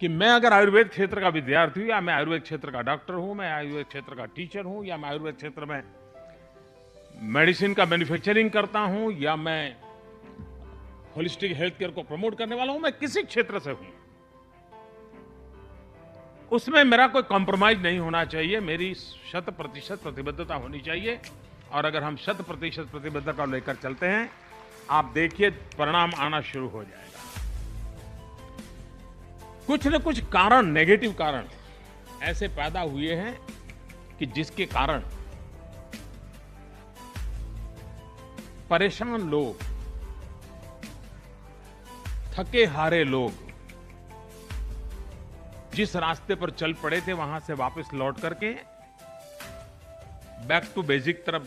कि मैं अगर आयुर्वेद क्षेत्र का विद्यार्थी हूँ या मैं आयुर्वेद क्षेत्र का डॉक्टर हूँ, मैं आयुर्वेद क्षेत्र का टीचर हूँ या मैं आयुर्वेद क्षेत्र में मेडिसिन का मैन्युफैक्चरिंग करता हूँ या मैं होलिस्टिक हेल्थ केयर को प्रमोट करने वाला हूँ, मैं किसी क्षेत्र से हूँ, उसमें मेरा कोई कॉम्प्रोमाइज नहीं होना चाहिए। मेरी 100% प्रतिबद्धता होनी चाहिए। और अगर हम 100% प्रतिबद्धता लेकर चलते हैं, आप देखिए परिणाम आना शुरू हो जाएगा। कुछ न कुछ कारण, नेगेटिव कारण ऐसे पैदा हुए हैं कि जिसके कारण परेशान लोग, थके हारे लोग जिस रास्ते पर चल पड़े थे वहां से वापस लौट करके बैक टू बेसिक तरफ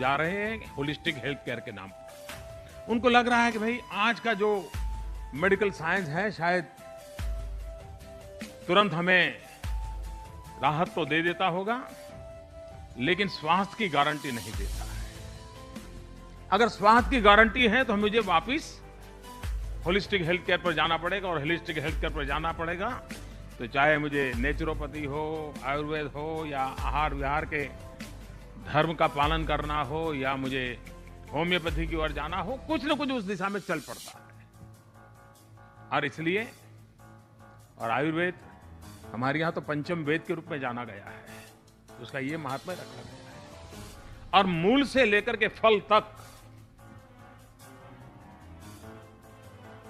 जा रहे हैं, होलिस्टिक हेल्थ केयर के नाम पर। उनको लग रहा है कि भाई आज का जो मेडिकल साइंस है शायद तुरंत हमें राहत तो दे देता होगा, लेकिन स्वास्थ्य की गारंटी नहीं देता है। अगर स्वास्थ्य की गारंटी है तो मुझे वापस होलिस्टिक हेल्थ केयर पर जाना पड़ेगा, और होलिस्टिक हेल्थ केयर पर जाना पड़ेगा तो चाहे मुझे नेचुरोपैथी हो, आयुर्वेद हो, या आहार विहार के धर्म का पालन करना हो, या मुझे होम्योपैथी की ओर जाना हो, कुछ न कुछ उस दिशा में चल पड़ता है। और इसलिए और आयुर्वेद हमारे यहाँ तो पंचम वेद के रूप में जाना गया है, उसका ये महात्म्य रखा गया है। और मूल से लेकर के फल तक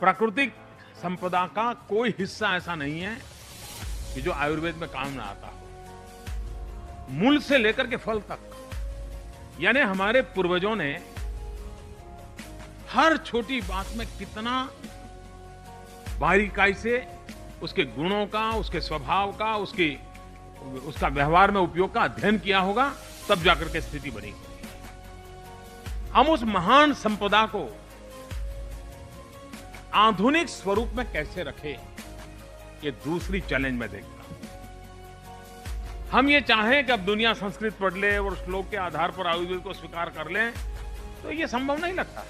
प्राकृतिक संपदा का कोई हिस्सा ऐसा नहीं है कि जो आयुर्वेद में काम ना आता हो। मूल से लेकर के फल तक, यानी हमारे पूर्वजों ने हर छोटी बात में कितना बारीकाई से उसके गुणों का, उसके स्वभाव का, उसका व्यवहार में उपयोग का अध्ययन किया होगा, तब जाकर के स्थिति बनी होगी। हम उस महान संपदा को आधुनिक स्वरूप में कैसे रखें, ये दूसरी चैलेंज में देखता हूं। हम ये चाहें कि अब दुनिया संस्कृत पढ़ ले और श्लोक के आधार पर आयुर्वेद को स्वीकार कर ले, तो ये संभव नहीं लगता है।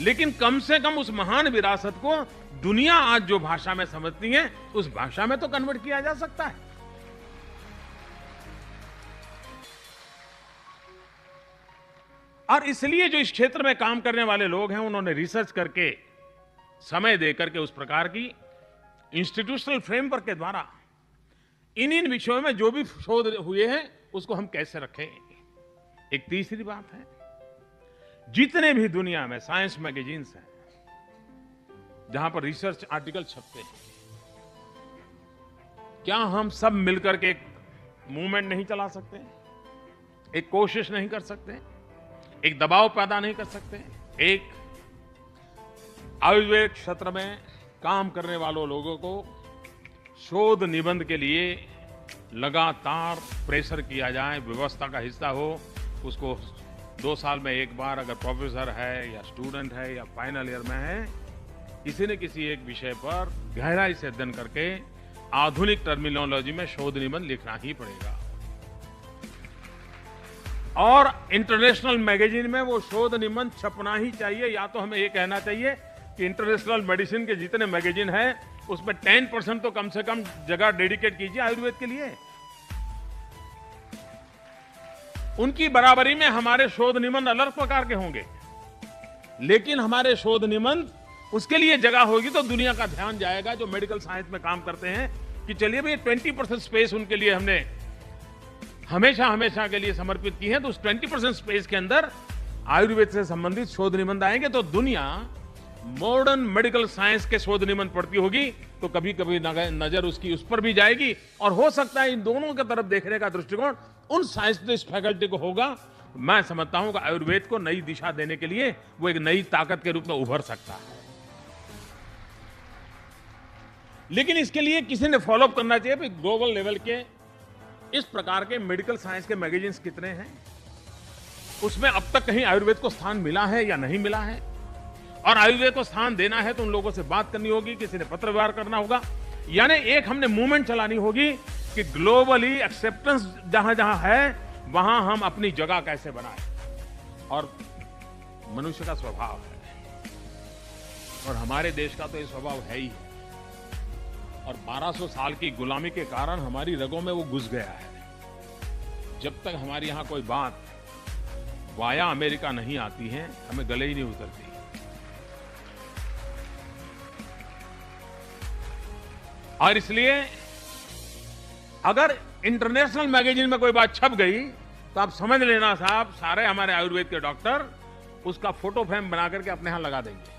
लेकिन कम से कम उस महान विरासत को दुनिया आज जो भाषा में समझती है, उस भाषा में तो कन्वर्ट किया जा सकता है। और इसलिए जो इस क्षेत्र में काम करने वाले लोग हैं, उन्होंने रिसर्च करके, समय देकर के उस प्रकार की इंस्टीट्यूशनल फ्रेमवर्क के द्वारा इन विषयों में जो भी शोध हुए हैं उसको हम कैसे रखें। एक तीसरी बात है, जितने भी दुनिया में साइंस मैगजीन्स हैं जहां पर रिसर्च आर्टिकल छपते हैं, क्या हम सब मिलकर के एक मूवमेंट नहीं चला सकते, एक कोशिश नहीं कर सकते, एक दबाव पैदा नहीं कर सकते, एक आयुर्वेद क्षेत्र में काम करने वालों लोगों को शोध निबंध के लिए लगातार प्रेशर किया जाए, व्यवस्था का हिस्सा हो, उसको 2 साल में एक बार, अगर प्रोफेसर है या स्टूडेंट है या फाइनल ईयर में है, किसी न किसी एक विषय पर गहराई से अध्ययन करके आधुनिक टर्मिनोलॉजी में शोध निबंध लिखना ही पड़ेगा। और इंटरनेशनल मैगजीन में वो शोध निबंध छपना ही चाहिए। या तो हमें ये कहना चाहिए कि इंटरनेशनल मेडिसिन के जितने मैगजीन हैं उसमें 10% तो कम से कम जगह डेडिकेट कीजिए आयुर्वेद के लिए। उनकी बराबरी में हमारे शोध निबंध अलग प्रकार के होंगे, लेकिन हमारे शोध निबंध, उसके लिए जगह होगी तो दुनिया का ध्यान जाएगा जो मेडिकल साइंस में काम करते हैं, कि चलिए भाई 20% स्पेस उनके लिए हमने हमेशा हमेशा के लिए समर्पित की है, तो उस 20% स्पेस के अंदर आयुर्वेद से संबंधित शोध निबंध आएंगे तो दुनिया मॉडर्न मेडिकल साइंस के शोध निबंध पढ़ती होगी तो कभी कभी नजर उसकी उस पर भी जाएगी। और हो सकता है इन दोनों की तरफ देखने का दृष्टिकोण उन साइंटिस्ट फैकल्टी को होगा। मैं समझता हूं कि आयुर्वेद को नई दिशा देने के लिए वो एक नई ताकत के रूप में उभर सकता है। लेकिन इसके लिए किसी ने फॉलोअप करना चाहिए कि ग्लोबल लेवल के इस प्रकार के मेडिकल साइंस के मैगजीन्स कितने हैं, उसमें अब तक कहीं आयुर्वेद को स्थान मिला है या नहीं मिला है। और आयुर्वेद को स्थान देना है तो उन लोगों से बात करनी होगी, किसी ने पत्र व्यवहार करना होगा, यानी एक हमने मूवमेंट चलानी होगी कि ग्लोबली एक्सेप्टेंस जहां जहां है वहां हम अपनी जगह कैसे बनाएं। और मनुष्य का स्वभाव है, और हमारे देश का तो ये स्वभाव है ही है और 1200 साल की गुलामी के कारण हमारी रगों में वो घुस गया है। जब तक हमारे यहाँ कोई बात वाया अमेरिका नहीं आती है, हमें गले ही नहीं उतरती। और इसलिए अगर इंटरनेशनल मैगजीन में कोई बात छप गई तो आप समझ लेना साहब, सारे हमारे आयुर्वेद के डॉक्टर उसका फोटो फ्रेम बना करके अपने यहां लगा देंगे।